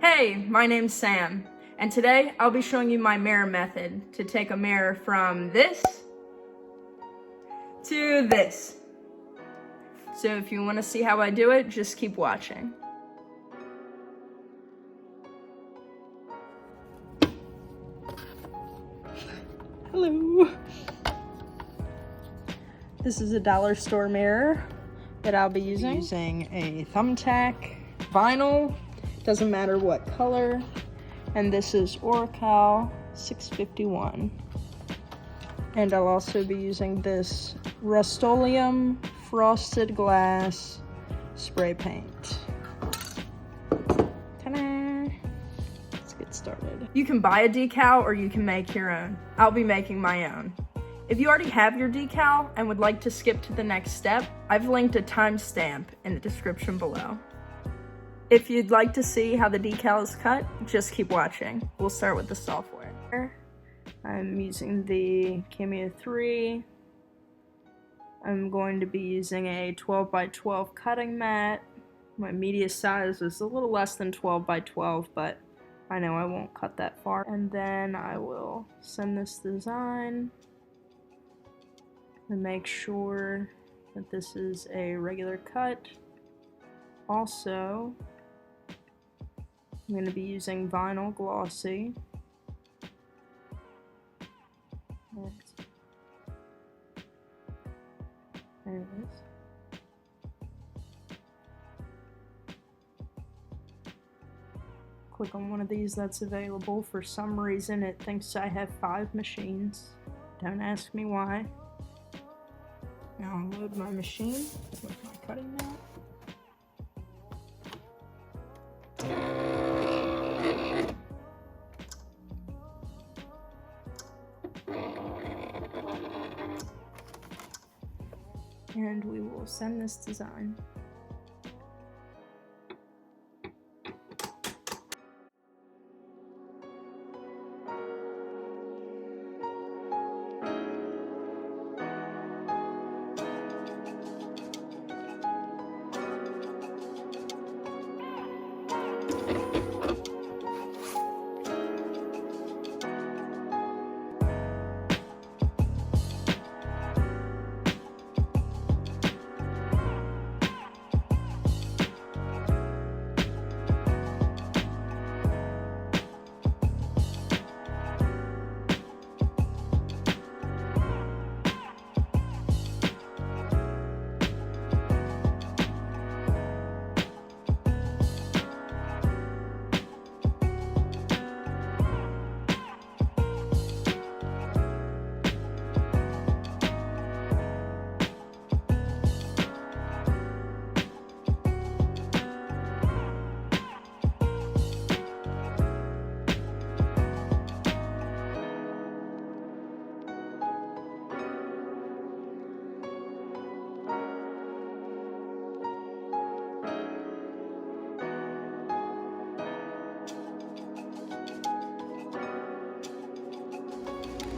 Hey, my name's Sam, and today I'll be showing you my mirror method to take a mirror from this to this. So if you want to see how I do it, just keep watching. Hello. This is a dollar store mirror that I'll be using a thumbtack, vinyl, doesn't matter what color, and this is Decal 651. And I'll also be using this Rust-Oleum frosted glass spray paint. Ta-da! Let's get started. You can buy a decal or you can make your own. I'll be making my own. If you already have your decal and would like to skip to the next step, I've linked a timestamp in the description below. If you'd like to see how the decal is cut, just keep watching. We'll start with the software. I'm using the Cameo 3. I'm going to be using a 12 by 12 cutting mat. My media size is a little less than 12 by 12, but I know I won't cut that far. And then I will send this design and make sure that this is a regular cut. Also, I'm going to be using vinyl glossy. There it is. Click on one of these that's available. For some reason it thinks I have 5 machines. Don't ask me why. Now I'll load my machine with my cutting mat. And we will send this design.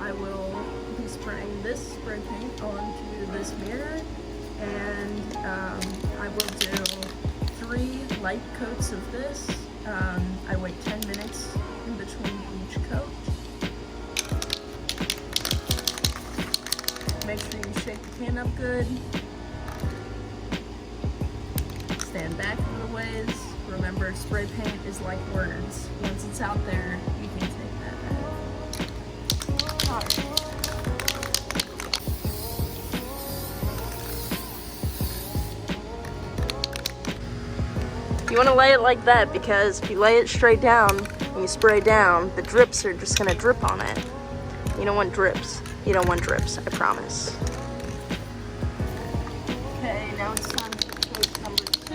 I will be spraying this spray paint onto this mirror, and I will do 3 light coats of this. I wait 10 minutes in between each coat. Make sure you shake the can up good. Stand back a little ways. Remember, spray paint is like words. Once it's out there, you can take that back. You want to lay it like that because if you lay it straight down and you spray down, the drips are just going to drip on it. You don't want drips. You don't want drips, I promise. Okay, now it's time for coat number 2.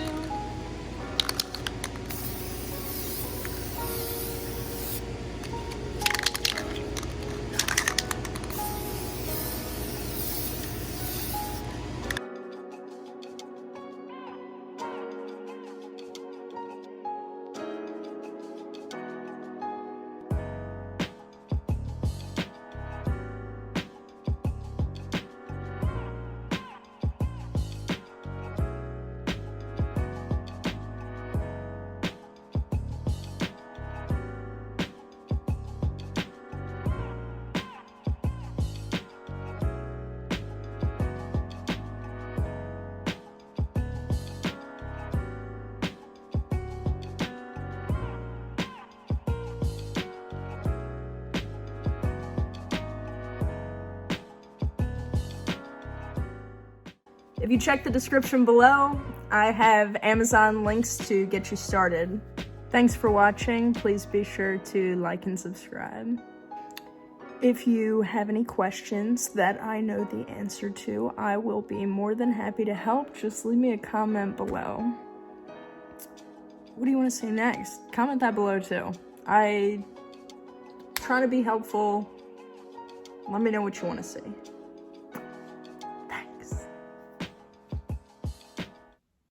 If you check the description below, I have Amazon links to get you started. Thanks for watching. Please be sure to like and subscribe. If you have any questions that I know the answer to, I will be more than happy to help. Just leave me a comment below. What do you want to say next? Comment that below too. I try to be helpful. Let me know what you want to see.